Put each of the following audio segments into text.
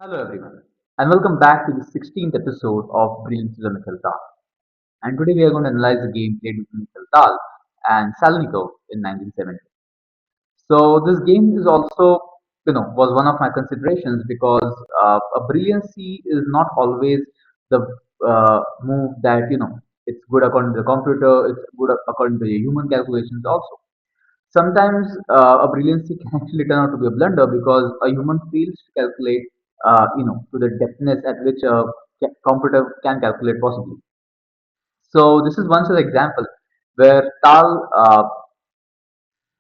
Hello everyone, and welcome back to the 16th episode of Brilliancies of Mikhail. And today we are going to analyze the game played between Mikhail and Salnikov in 1970. So this game is also, was one of my considerations because a brilliancy is not always the move that it's good according to the computer, it's good according to the human calculations also. Sometimes a brilliancy can actually turn out to be a blunder because a human fails to calculate, to the depthness at which a computer can calculate possibly. So this is one such example where Tal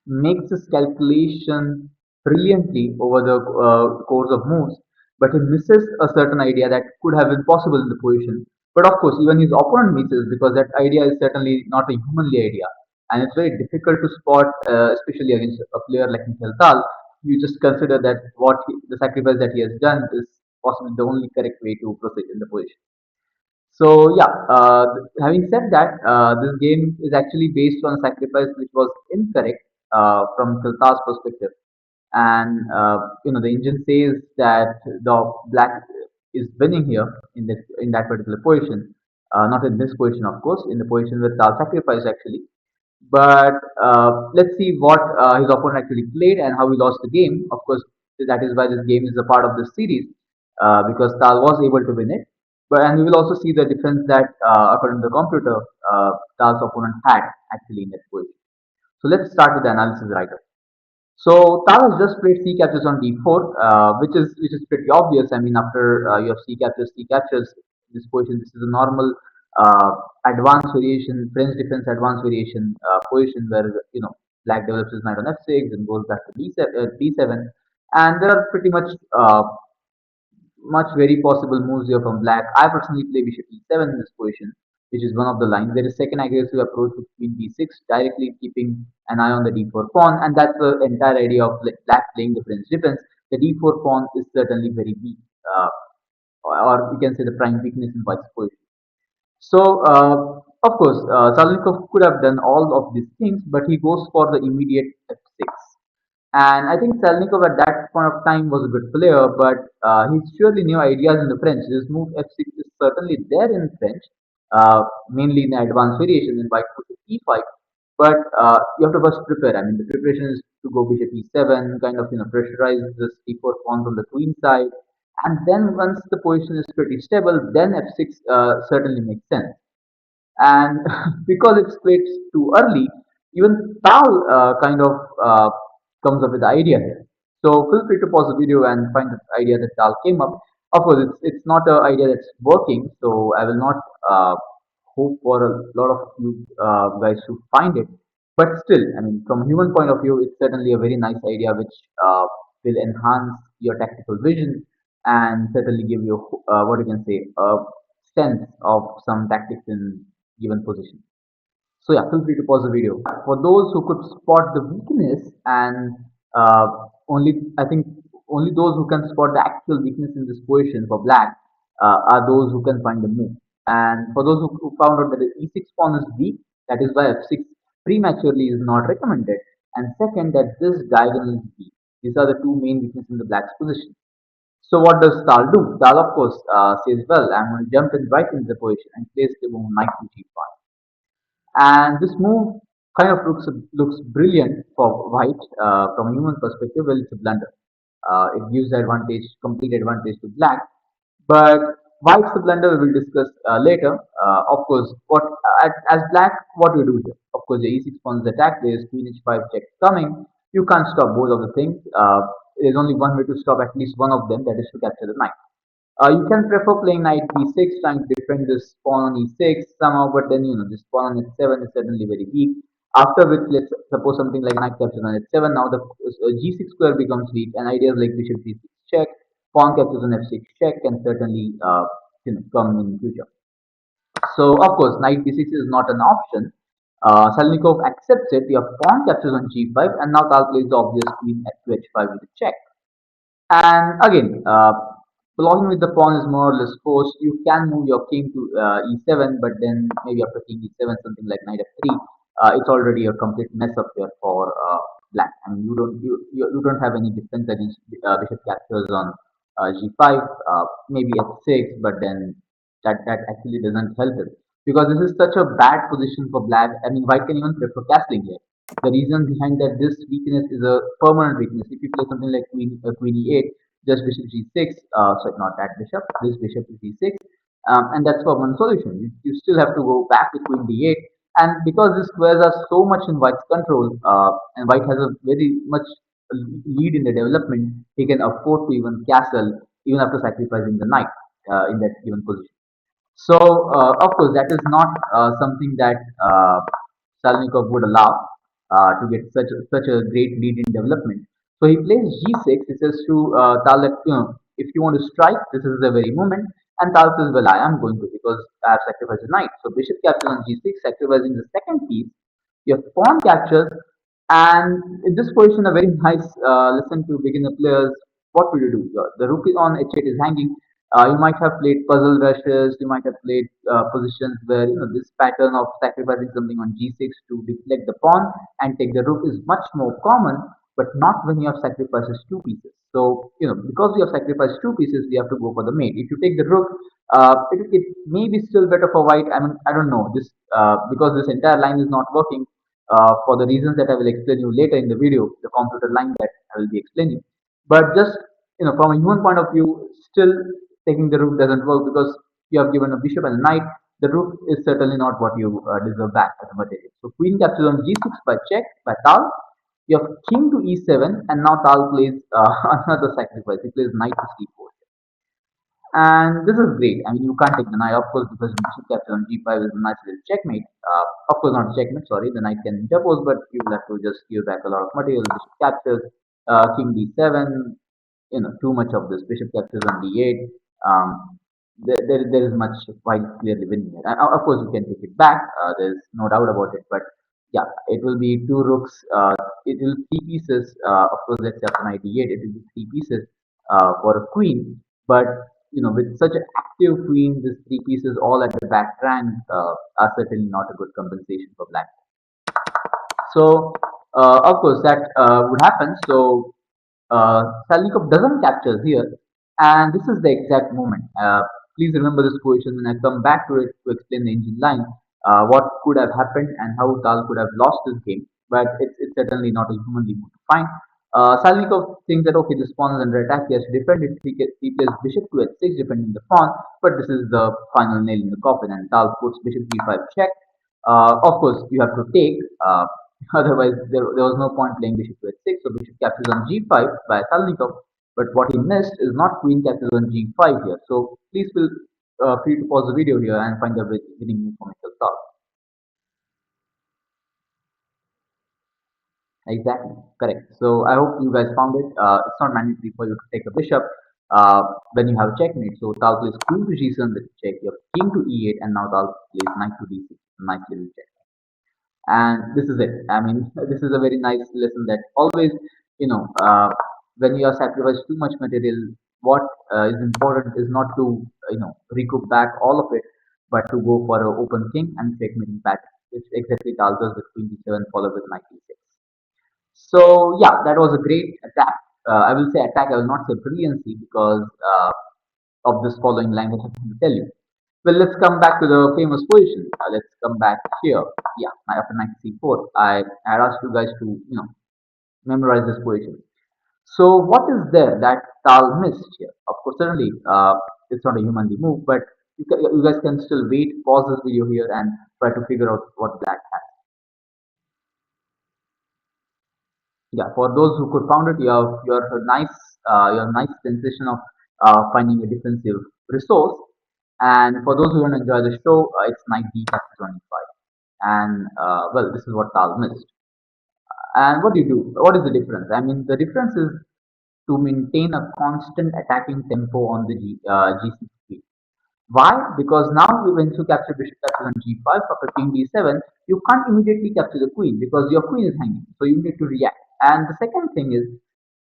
makes his calculation brilliantly over the course of moves, but he misses a certain idea that could have been possible in the position. But of course, even his opponent misses because that idea is certainly not a humanly idea, and it's very difficult to spot, especially against a player like Michael Tal. You just consider that the sacrifice that he has done is possibly the only correct way to proceed in the position. So yeah, having said that, this game is actually based on a sacrifice which was incorrect from Kiltar's perspective, and the engine says that the black is winning here in that particular position, not in this position, of course, in the position where Tal sacrificed actually. But let's see what his opponent actually played and how he lost the game. Of course, that is why this game is a part of this series because Tal was able to win it. But and we will also see the difference that according to the computer, Tal's opponent had actually in that position. So let's start with the analysis right away. So Tal has just played C captures on D4, which is pretty obvious. I mean, after you have C captures this position, this is a normal uh, advanced variation, French defense advanced variation position where Black develops his knight on F6 and goes back to D7, and there are pretty much very possible moves here from Black. I personally play Bishop E7 in this position, which is one of the lines. There is second aggressive approach with Queen B6, directly keeping an eye on the D4 pawn, and that's the entire idea of Black playing the French defense. The D4 pawn is certainly very weak, or we can say the prime weakness in White's position. So, of course, Salnikov could have done all of these things, but he goes for the immediate F6. And I think Salnikov at that point of time was a good player, but he surely knew ideas in the French. This move F6 is certainly there in French, mainly in the advanced variation in white pushes E5. But you have to first prepare. I mean, the preparation is to go bishop E7, kind of pressurize this D4 pawn from the queen side, and then once the position is pretty stable, then F6 certainly makes sense. And because it's played too early, even Tal kind of comes up with the idea here. So feel free to pause the video and find the idea that Tal came up. Of course, it's not an idea that's working, so I will not hope for a lot of you guys to find it. But still, I mean, from a human point of view, it's certainly a very nice idea which will enhance your tactical vision and certainly give you what you can say a sense of some tactics in given position. So yeah, feel free to pause the video. For those who could spot the weakness and I think only those who can spot the actual weakness in this position for black are those who can find the move. And for those who found out that the e6 pawn is weak, that is why f6 prematurely is not recommended. And second, that this diagonal is weak. These are the two main weaknesses in the black's position. So what does Tal do? Tal of course says, well, I'm going to jump in right into the position and place the move knight to g5. And this move kind of looks brilliant for white from a human perspective. Well, it's a blunder. It gives advantage, complete advantage to black. But why it's a blunder, we will discuss later. Of course, as black, what we do here? Of course, the e6 pawn is attacked. There is queen h5 check coming. You can't stop both of the things. There's only one way to stop at least one of them, that is to capture the knight. You can prefer playing knight b6, trying to defend this pawn on e6 somehow, but then this pawn on h7 is certainly very weak. After which, let's suppose something like knight captures on h7. Now the g6 square becomes weak, and ideas like bishop d6 check, pawn captures on f6 check can certainly come in future. So of course, knight b6 is not an option. Salnikov accepts it. Your pawn captures on g5, and now Tal plays the obvious queen to h5 with a check. And again, blocking with the pawn is more or less forced. You can move your king to e7, but then maybe after king e7, something like knight f3, it's already a complete mess up here for black. I mean, you don't have any defense against bishop captures on g5, maybe f6, but then that actually doesn't help him because this is such a bad position for black. I mean, white can even prefer castling here. The reason behind that this weakness is a permanent weakness. If you play something like queen e8, just bishop g6, sorry, not that bishop, this bishop is e6, and that's for one solution. You still have to go back to queen d8, and because the squares are so much in white's control, and white has a very much lead in the development, he can afford to even castle even after sacrificing the knight in that given position. So, of course, that is not something that Salnikov would allow to get such a great lead in development. So he plays g6. He says to Tal that, if you want to strike, this is the very moment. And Tal says, well, I am going to because I have sacrificed a knight. So bishop captures on g6, sacrificing the second piece. Your pawn captures, and in this position, a very nice lesson to beginner players. What will you do? The rook is on h8 is hanging. You might have played puzzle rushes. You might have played positions where this pattern of sacrificing something on g6 to deflect the pawn and take the rook is much more common, but not when you have sacrifices two pieces. So because we have sacrificed two pieces, we have to go for the mate. If you take the rook, it may be still better for white. I mean, I don't know this because this entire line is not working for the reasons that I will explain you later in the video, the computer line that I will be explaining. But just from a human point of view, still taking the rook doesn't work because you have given a bishop and a knight. The rook is certainly not what you deserve back as a material. So queen captures on g6 by check by Tal. You have king to e7, and now Tal plays another sacrifice. He plays knight to c4. And this is great. I mean, you can't take the knight, of course, because bishop capture on g5 is a nice little checkmate. Of course, not checkmate, sorry, the knight can interpose, but you will have to just give back a lot of material. Bishop captures, king d7, too much of this. Bishop captures on d8. There is much white clearly winning here. And of course, you can take it back. There's no doubt about it. But yeah, it will be two rooks. It will three pieces. Of course, let's say after knight d8, it will be three pieces for a queen. But with such an active queen, these three pieces all at the back rank are certainly not a good compensation for black. So, of course, that would happen. So, Salnikov doesn't capture here, and this is the exact moment. Please remember this position when I come back to it to explain the engine line, what could have happened and how Tal could have lost this game. But it's certainly not a humanly move to find. Salnikov thinks that okay, this pawn is under attack. He has to defend it. He plays bishop to h6, defending the pawn. But this is the final nail in the coffin, and Tal puts bishop g5 check. Of course, you have to take. Otherwise, there was no point playing bishop to h6. So bishop captures on g5 by Salnikov. But what he missed is not queen captures on g5 here. So please feel free to pause the video here and find the winning move for Mikhail. Exactly, correct. So I hope you guys found it. It's not mandatory for you to take a bishop when you have a checkmate. So Tal plays queen to g7 with check. You have king to e8, and now Tal plays knight to d6. Nice little check. And this is it. I mean, this is a very nice lesson that always, you know, uh, when you are sacrificed too much material, what is important is not to, recoup back all of it, but to go for an open king and checkmating pattern, which exactly Tal does with queen d7 followed with knight d6. So yeah, that was a great attack. I will say attack. I will not say brilliancy because of this following line that I'm going to tell you. Well, let's come back to the famous position. Let's come back here. Yeah, after knight c4, I asked you guys to memorize this position. So what is there that Tal missed here? Of course, certainly it's not a humanly move, but you guys can still wait, pause this video here, and try to figure out what Black has. Yeah, for those who could found it, your nice sensation of finding a defensive resource. And for those who want to enjoy the show, it's knight d captures 25. And well, this is what Tal missed. And what do you do? What is the difference? I mean, the difference is to maintain a constant attacking tempo on the G6 queen. Why? Because now when you capture bishop captures on g5 after king d7, you can't immediately capture the queen because your queen is hanging. So you need to react. And the second thing is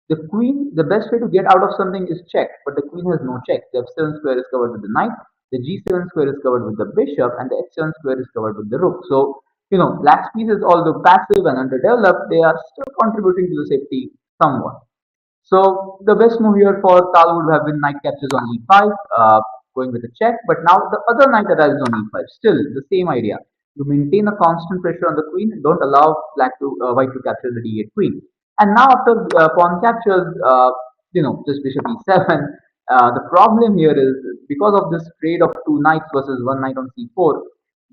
the best way to get out of something is check, but the queen has no check. The f7 square is covered with the knight, the g7 square is covered with the bishop, and the h7 square is covered with the rook. So, black's pieces, although passive and underdeveloped, they are still contributing to the safety somewhat. So the best move here for Tal would have been knight captures on e5, going with a check. But now the other knight arrives on e5. Still the same idea. You maintain a constant pressure on the queen. Don't allow white to capture the d8 queen. And now after pawn captures, just bishop e7. The problem here is because of this trade of two knights versus one knight on c4,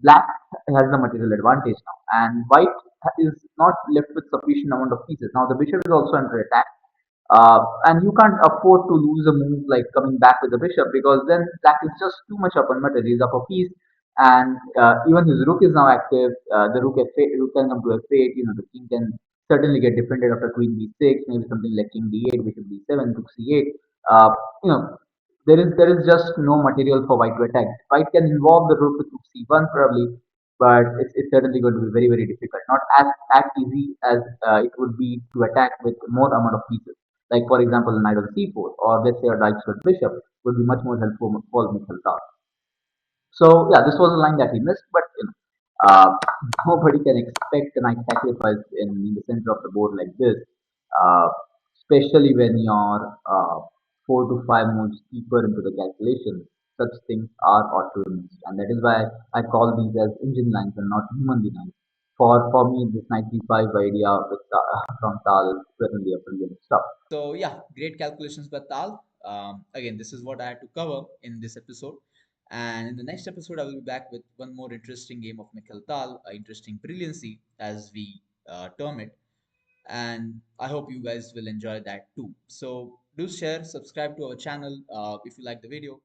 black has the material advantage now, and white is not left with sufficient amount of pieces. Now the bishop is also under attack, and you can't afford to lose a move like coming back with the bishop, because then black is just too much up on matter. He's up a piece, and even his rook is now active. The rook can come to f8. The king can certainly get defended after queen b6, maybe something like king d8, bishop d7, rook c8. Uh, you know, there is just no material for white to attack. White can involve the rook with rook c1 probably, but it's certainly going to be very very difficult. Not as easy as it would be to attack with more amount of pieces. Like for example, knight on c4, or let's say a right square bishop would be much more helpful for Mikhail. So yeah, this was a line that he missed, but nobody can expect a knight sacrifice in the center of the board like this, uh, especially when you're 4 to 5 moves deeper into the calculation. Such things are autonomous, and that is why I call these as engine lines and not human lines. For me, this 95 idea from Tal is certainly a brilliant stuff. So yeah, great calculations by Tal. Again, this is what I had to cover in this episode. And in the next episode, I will be back with one more interesting game of Mikhail Tal, interesting brilliancy as we term it. And I hope you guys will enjoy that too. So do share, subscribe to our channel if you like the video.